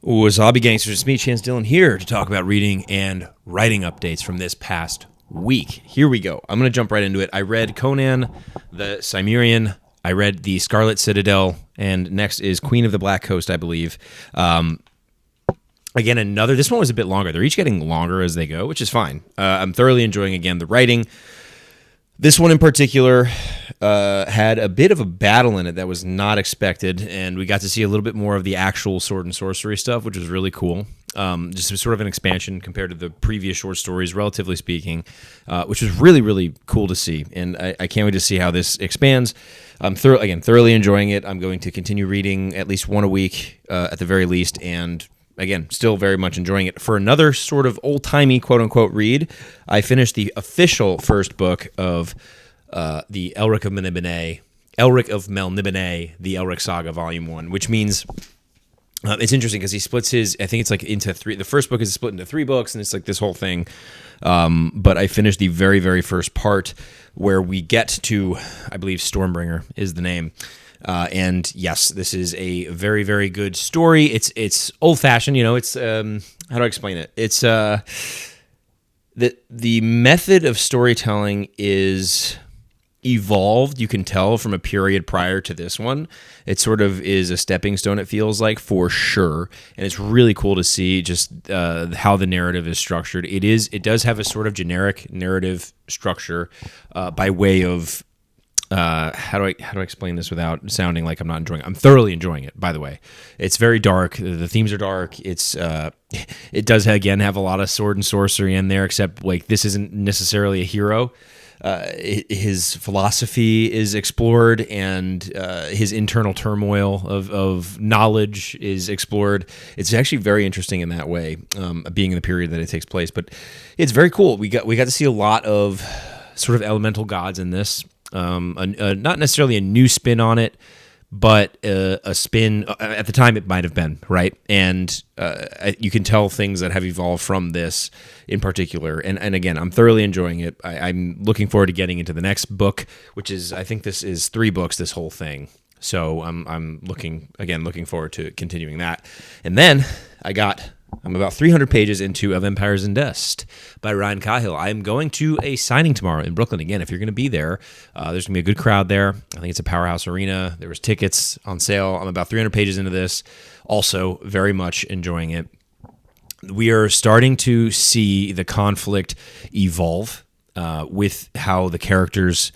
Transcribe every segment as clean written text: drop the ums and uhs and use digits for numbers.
Wasabi Gangsters, it's me, Chance Dillon, here to talk about reading and writing updates from this past week. Here we go. I'm going to jump right into it. I read Conan the Cimmerian. I read The Scarlet Citadel, and next is Queen of the Black Coast, I believe. Again, this one was a bit longer. They're each getting longer as they go, which is fine. I'm thoroughly enjoying, again, the writing. This one in particular had a bit of a battle in it that was not expected, and we got to see a little bit more of the actual sword and sorcery stuff, which was really cool. Just sort of an expansion compared to the previous short stories, relatively speaking, which was really, really cool to see. And I can't wait to see how this expands. I'm thoroughly enjoying it. I'm going to continue reading at least one a week at the very least, and again, still very much enjoying it. For another sort of old-timey, quote-unquote, read, I finished the official first book of the Elric of Melniboné, the Elric Saga, Volume 1, which means it's interesting because he splits his, I think it's like into three. The first book is split into 3 books, and it's like this whole thing. But I finished the very, very first part where we get to, I believe Stormbringer is the name. And yes, this is a very, very good story. It's old-fashioned, it's, how do I explain it? It's, the method of storytelling is evolved, you can tell, from a period prior to this one. It sort of is a stepping stone, it feels like, for sure. And it's really cool to see just how the narrative is structured. It does have a sort of generic narrative structure by way of, how do I explain this without sounding like I'm not enjoying it? I'm thoroughly enjoying it, by the way. It's very dark. The themes are dark. It does, again, have a lot of sword and sorcery in there, except like this isn't necessarily a hero. His philosophy is explored, and his internal turmoil of knowledge is explored. It's actually very interesting in that way, being in the period that it takes place. But it's very cool. We got to see a lot of sort of elemental gods in this. Not necessarily a new spin on it, but a spin, at the time it might have been, right? And you can tell things that have evolved from this in particular. And again, I'm thoroughly enjoying it. I'm looking forward to getting into the next book, which is, I think this is 3 books, this whole thing. So I'm looking forward to continuing that. And then I'm about 300 pages into Of Empires and Dust by Ryan Cahill. I'm going to a signing tomorrow in Brooklyn. Again, if you're going to be there, there's going to be a good crowd there. I think it's a Powerhouse Arena. There was tickets on sale. I'm about 300 pages into this. Also, very much enjoying it. We are starting to see the conflict evolve with how the characters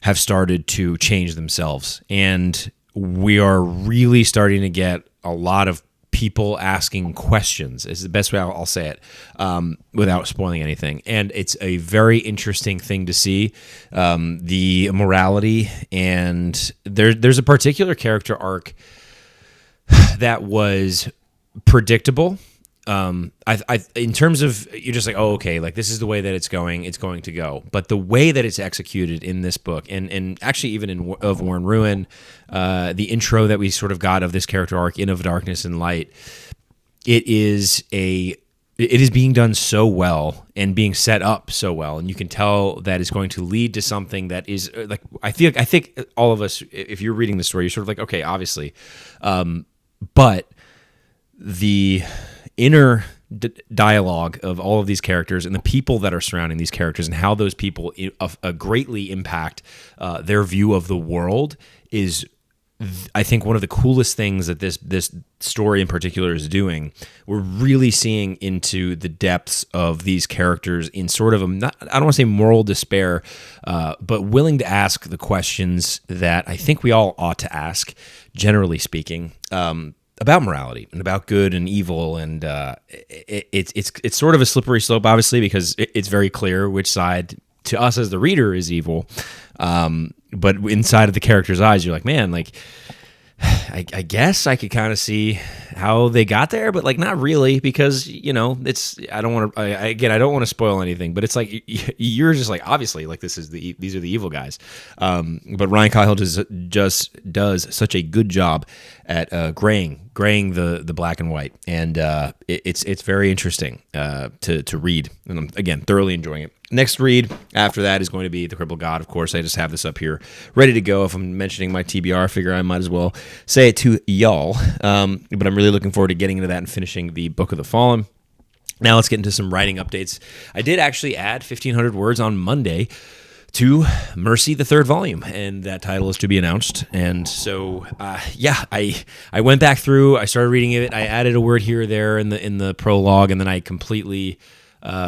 have started to change themselves. And we are really starting to get a lot of people asking questions is the best way I'll say it, without spoiling anything. And it's a very interesting thing to see, the morality. And there's a particular character arc that was predictable. In terms of, you're just like, oh, okay, like this is the way that it's going to go. But the way that it's executed in this book, and actually even of War and Ruin, the intro that we sort of got of this character arc in Of Darkness and Light, it is being done so well and being set up so well, and you can tell that it's going to lead to something that is like, I think all of us, if you're reading the story, you're sort of like, okay, obviously, but the inner dialogue of all of these characters and the people that are surrounding these characters and how those people greatly impact their view of the world is, I think, one of the coolest things that this story in particular is doing. We're really seeing into the depths of these characters in sort of I don't want to say moral despair, but willing to ask the questions that I think we all ought to ask, generally speaking, about morality and about good and evil. And it's sort of a slippery slope, obviously, because it's very clear which side to us as the reader is evil. But inside of the character's eyes, you're like, man, like, I guess I could kind of see how they got there, but like not really, because I don't want to spoil anything, but it's like you're just like, obviously, like these are the evil guys. But Ryan Cahill just does such a good job at graying the black and white, and it's very interesting to read, and I'm again thoroughly enjoying it. Next read after that is going to be The Crippled God. Of course, I just have this up here ready to go. If I'm mentioning my TBR, I figure I might as well say it to y'all. But I'm really looking forward to getting into that and finishing the Book of the Fallen. Now let's get into some writing updates. I did actually add 1,500 words on Monday to Mercy, the third volume, and that title is to be announced. And so, I went back through, I started reading it, I added a word here or there in the prologue, and then I completely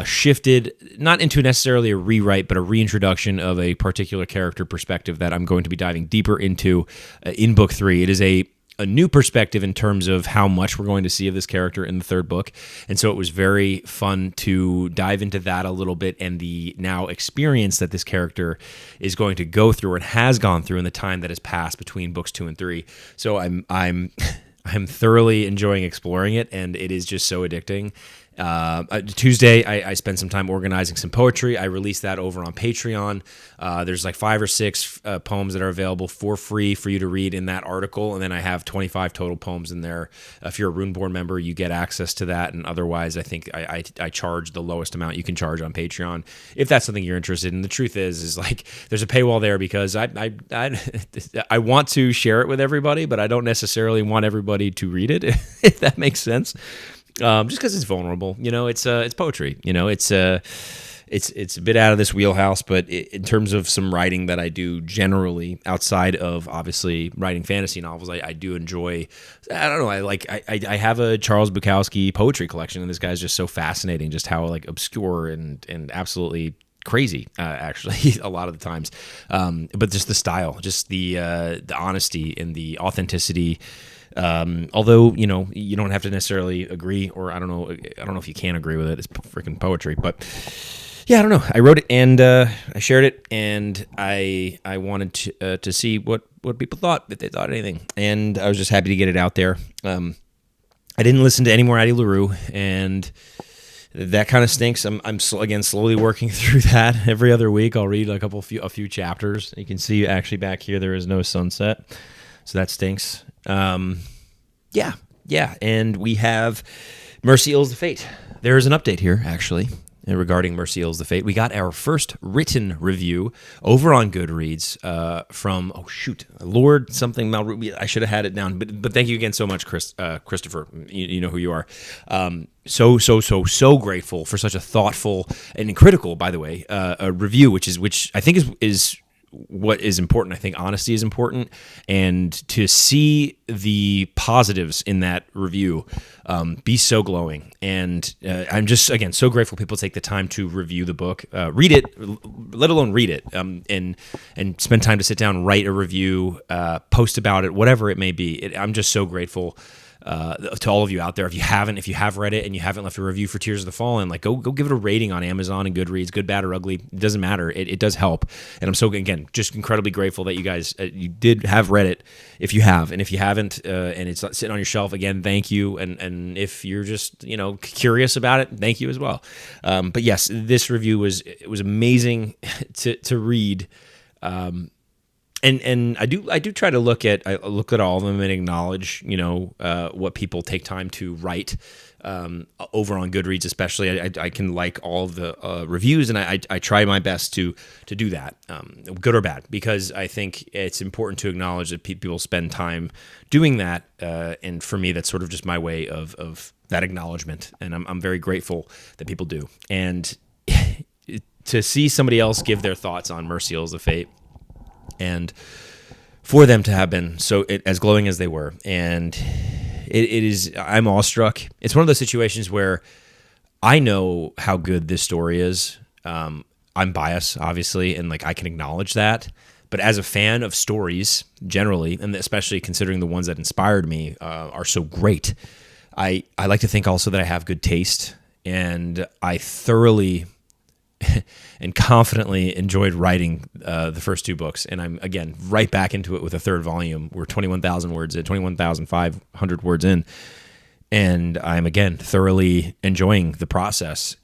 shifted, not into necessarily a rewrite, but a reintroduction of a particular character perspective that I'm going to be diving deeper into in Book 3. It is a new perspective in terms of how much we're going to see of this character in the third book. And so it was very fun to dive into that a little bit and the now experience that this character is going to go through and has gone through in the time that has passed between books 2 and 3. So I'm thoroughly enjoying exploring it, and it is just so addicting. Tuesday, I spent some time organizing some poetry. I released that over on Patreon. There's like 5 or 6 poems that are available for free for you to read in that article, and then I have 25 total poems in there. If you're a Runeborn member, you get access to that, and otherwise, I think I charge the lowest amount you can charge on Patreon if that's something you're interested in. The truth is like there's a paywall there because I want to share it with everybody, but I don't necessarily want everybody to read it, if that makes sense. Just because it's vulnerable, it's poetry, it's a bit out of this wheelhouse, but in terms of some writing that I do generally outside of obviously writing fantasy novels, I do enjoy. I don't know. I have a Charles Bukowski poetry collection, and this guy's just so fascinating, just how like obscure and absolutely crazy, actually, a lot of the times. But just the style, just the honesty and the authenticity. Although, you don't have to necessarily agree, or I don't know if you can agree with it. It's freaking poetry, but yeah, I don't know. I wrote it and I shared it, and I wanted to see what people thought, if they thought anything, and I was just happy to get it out there. I didn't listen to any more Addie LaRue, and that kind of stinks. I'm again slowly working through that. Every other week, I'll read a few chapters. You can see actually back here there is no sunset, so that stinks. And we have Mercy Ills the Fate. There is an update here, actually, regarding Mercy Ills the Fate. We got our first written review over on Goodreads from, Lord something Malru. I should have had it down, but thank you again so much, Christopher. You know who you are. So grateful for such a thoughtful and critical, by the way, a review, which I think is what is important. I think honesty is important, and to see the positives in that review be so glowing. And I'm just, again, so grateful people take the time to review the book, read it, let alone read it, and spend time to sit down, write a review, post about it, whatever it may be. I'm just so grateful to all of you out there. If you have read it and you haven't left a review for Tears of the Fallen, like go give it a rating on Amazon and Goodreads, good, bad, or ugly. It doesn't matter. It does help. And I'm so, again, just incredibly grateful that you guys, you did have read it if you have. And if you haven't, and it's sitting on your shelf, again, thank you. And if you're just, curious about it, thank you as well. But yes, this review was amazing to read. And I do try to look at all of them and acknowledge, what people take time to write over on Goodreads, especially. I can like all of the reviews, and I try my best to do that, good or bad, because I think it's important to acknowledge that people spend time doing that, and for me, that's sort of just my way of that acknowledgement, and I'm very grateful that people do. And to see somebody else give their thoughts on Mercy Ills the Fate, and for them to have been as glowing as they were, and it is, I'm awestruck. It's one of those situations where I know how good this story is. I'm biased, obviously, and I can acknowledge that. But as a fan of stories generally, and especially considering the ones that inspired me are so great, I like to think also that I have good taste, and I thoroughly and confidently enjoyed writing the first 2 books. And I'm, again, right back into it with a third volume. We're 21,000 words in, 21,500 words in. And I'm, again, thoroughly enjoying the process.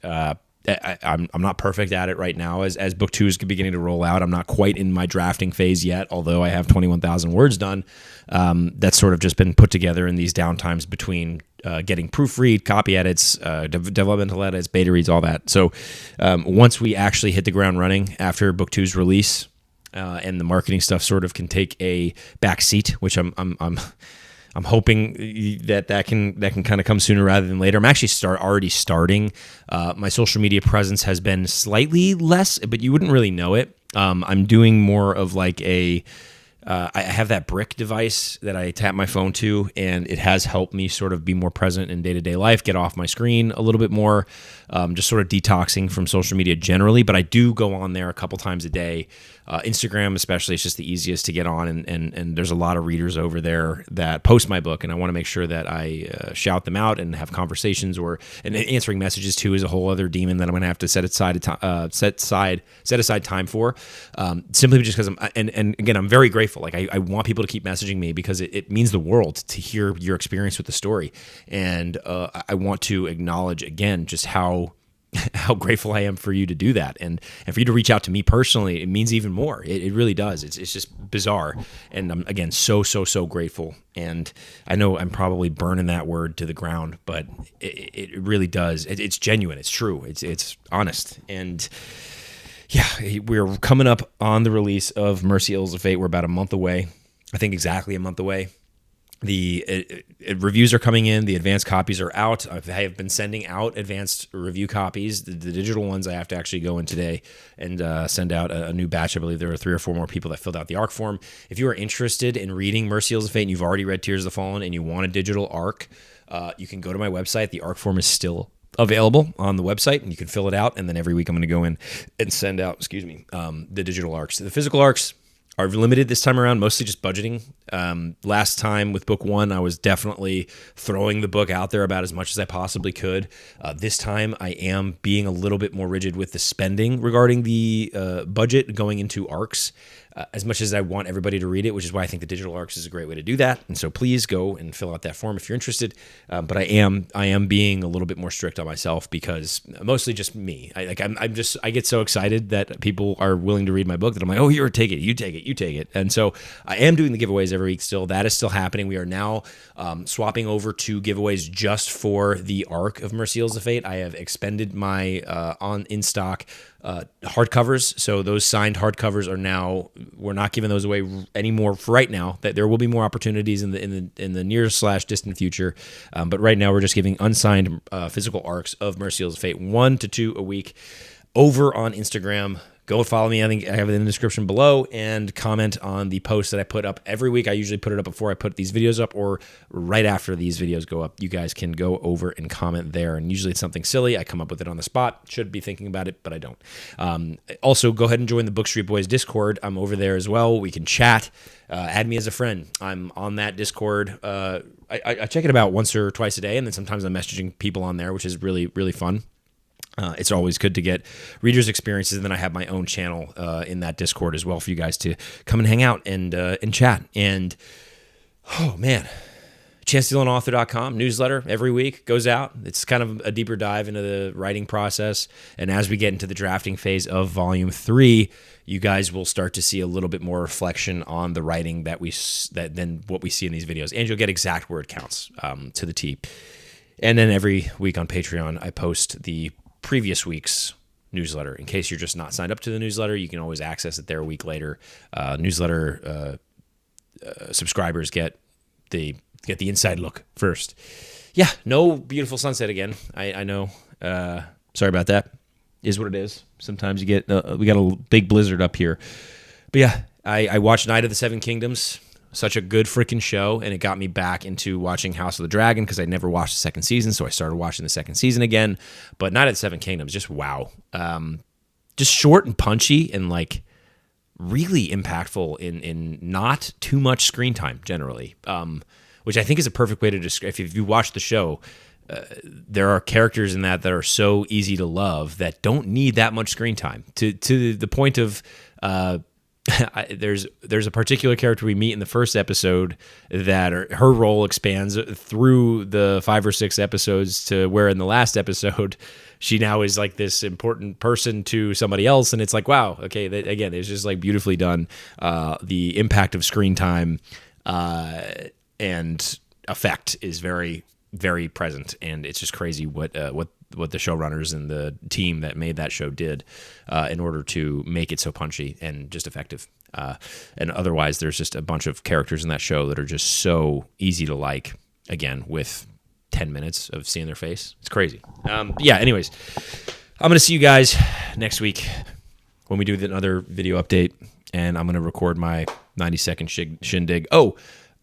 I'm not perfect at it right now. As book 2 is beginning to roll out, I'm not quite in my drafting phase yet, although I have 21,000 words done. That's sort of just been put together in these downtimes between getting proofread, copy edits, developmental edits, beta reads, all that. So once we actually hit the ground running after book 2's release, and the marketing stuff sort of can take a back seat, which I'm hoping that can kind of come sooner rather than later. I'm actually already starting. My social media presence has been slightly less, but you wouldn't really know it. I'm doing more of like I have that brick device that I tap my phone to, and it has helped me sort of be more present in day-to-day life, get off my screen a little bit more, just sort of detoxing from social media generally. But I do go on there a couple times a day. Instagram especially, it's just the easiest to get on, and there's a lot of readers over there that post my book, and I want to make sure that I shout them out and have conversations, and answering messages too is a whole other demon that I'm going to have to set aside time for, simply just because and again, I'm very grateful. Like I want people to keep messaging me because it means the world to hear your experience with the story, and I want to acknowledge again just how grateful I am for you to do that, and for you to reach out to me personally. It means even more. It really does. It's just bizarre, and I'm again so grateful. And I know I'm probably burning that word to the ground, but it really does. It's genuine. It's true. It's honest. And yeah, we're coming up on the release of Mercy Ills of Fate. We're about a month away. I think exactly a month away. The reviews are coming in. The advanced copies are out. I have been sending out advanced review copies. The digital ones I have to actually go in today and send out a new batch. I believe there are 3 or 4 more people that filled out the ARC form. If you are interested in reading Mercy Ills of Fate and you've already read Tears of the Fallen and you want a digital ARC, you can go to my website. The ARC form is still available on the website, and you can fill it out. And then every week I'm going to go in and send out, the digital ARCs. The physical ARCs are limited this time around, mostly just budgeting. Last time with book 1, I was definitely throwing the book out there about as much as I possibly could. This time I am being a little bit more rigid with the spending regarding the budget going into ARCs. As much as I want everybody to read it, which is why I think the digital ARCs is a great way to do that. And so please go and fill out that form if you're interested. But I am being a little bit more strict on myself because mostly just me. I get so excited that people are willing to read my book that I'm like, oh, here, take it, you take it. And so I am doing the giveaways every week still. That is still happening. We are now swapping over to giveaways just for the ARC of Mercy Ills of Fate. I have expended my in stock hardcovers, so those signed hardcovers are now, we're not giving those away anymore for right now. That there will be more opportunities in the near/distant future, but right now we're just giving unsigned physical ARCs of Mercy Ills of Fate, 1 to 2 a week, over on Instagram. Go follow me. I think I have it in the description below, and comment on the post that I put up every week. I usually put it up before I put these videos up or right after these videos go up. You guys can go over and comment there, and usually it's something silly. I come up with it on the spot. Should be thinking about it, but I don't. Also, go ahead and join the Book Street Boys Discord. I'm over there as well. We can chat. Add me as a friend. I'm on that Discord. I check it about once or twice a day, and then sometimes I'm messaging people on there, which is really, really fun. It's always good to get readers' experiences, and then I have my own channel in that Discord as well for you guys to come and hang out and chat. And, oh, man, ChanceDillonAuthor.com newsletter every week goes out. It's kind of a deeper dive into the writing process, and as we get into the drafting phase of Volume 3, you guys will start to see a little bit more reflection on the writing than what we see in these videos, and you'll get exact word counts to the T. And then every week on Patreon, I post the previous week's newsletter. In case you're just not signed up to the newsletter, you can always access it there a week later. Newsletter subscribers get the inside look first. Yeah, no beautiful sunset again. I know. Sorry about that. Is what it is. Sometimes you get we got a big blizzard up here. But yeah, I watched Night of the Seven Kingdoms. Such a good freaking show, and it got me back into watching House of the Dragon because I never watched the second season, so I started watching the second season again. But Night of the Seven Kingdoms, just wow. Just short and punchy and like really impactful in not too much screen time generally, which I think is a perfect way to describe. If you watch the show, there are characters in that are so easy to love that don't need that much screen time to the point of there's a particular character we meet in the first episode that her role expands through the 5 or 6 episodes to where in the last episode she now is like this important person to somebody else, and it's like, wow, okay, again, it's just like beautifully done. The impact of screen time and effect is very, very present, and it's just crazy what the showrunners and the team that made that show did in order to make it so punchy and just effective. And otherwise, there's just a bunch of characters in that show that are just so easy to like, again, with 10 minutes of seeing their face. It's crazy. Yeah, anyways, I'm going to see you guys next week when we do another video update, and I'm going to record my 90-second shindig. Oh,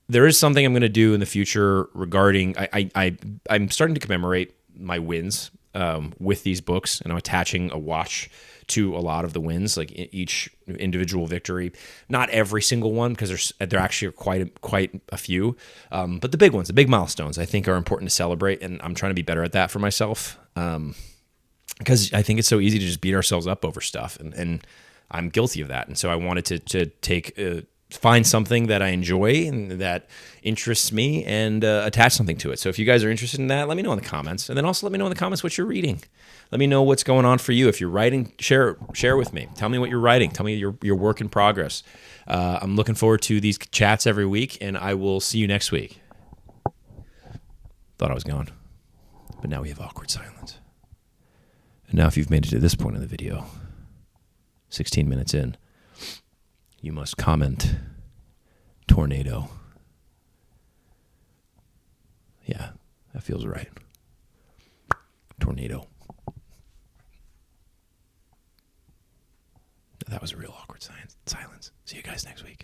there is something I'm going to do in the future regarding, I'm starting to commemorate my wins with these books, and I'm attaching a watch to a lot of the wins, like each individual victory. Not every single one, because there actually are quite a few, but the big ones, the big milestones, I think are important to celebrate, and I'm trying to be better at that for myself, because I think it's so easy to just beat ourselves up over stuff, and I'm guilty of that, and so I wanted to find something that I enjoy and that interests me and attach something to it. So if you guys are interested in that, let me know in the comments. And then also let me know in the comments what you're reading. Let me know what's going on for you. If you're writing, share with me. Tell me what you're writing. Tell me your work in progress. I'm looking forward to these chats every week, and I will see you next week. Thought I was gone, but now we have awkward silence. And now if you've made it to this point in the video, 16 minutes in, you must comment tornado. Yeah, that feels right. Tornado. That was a real awkward silence. See you guys next week.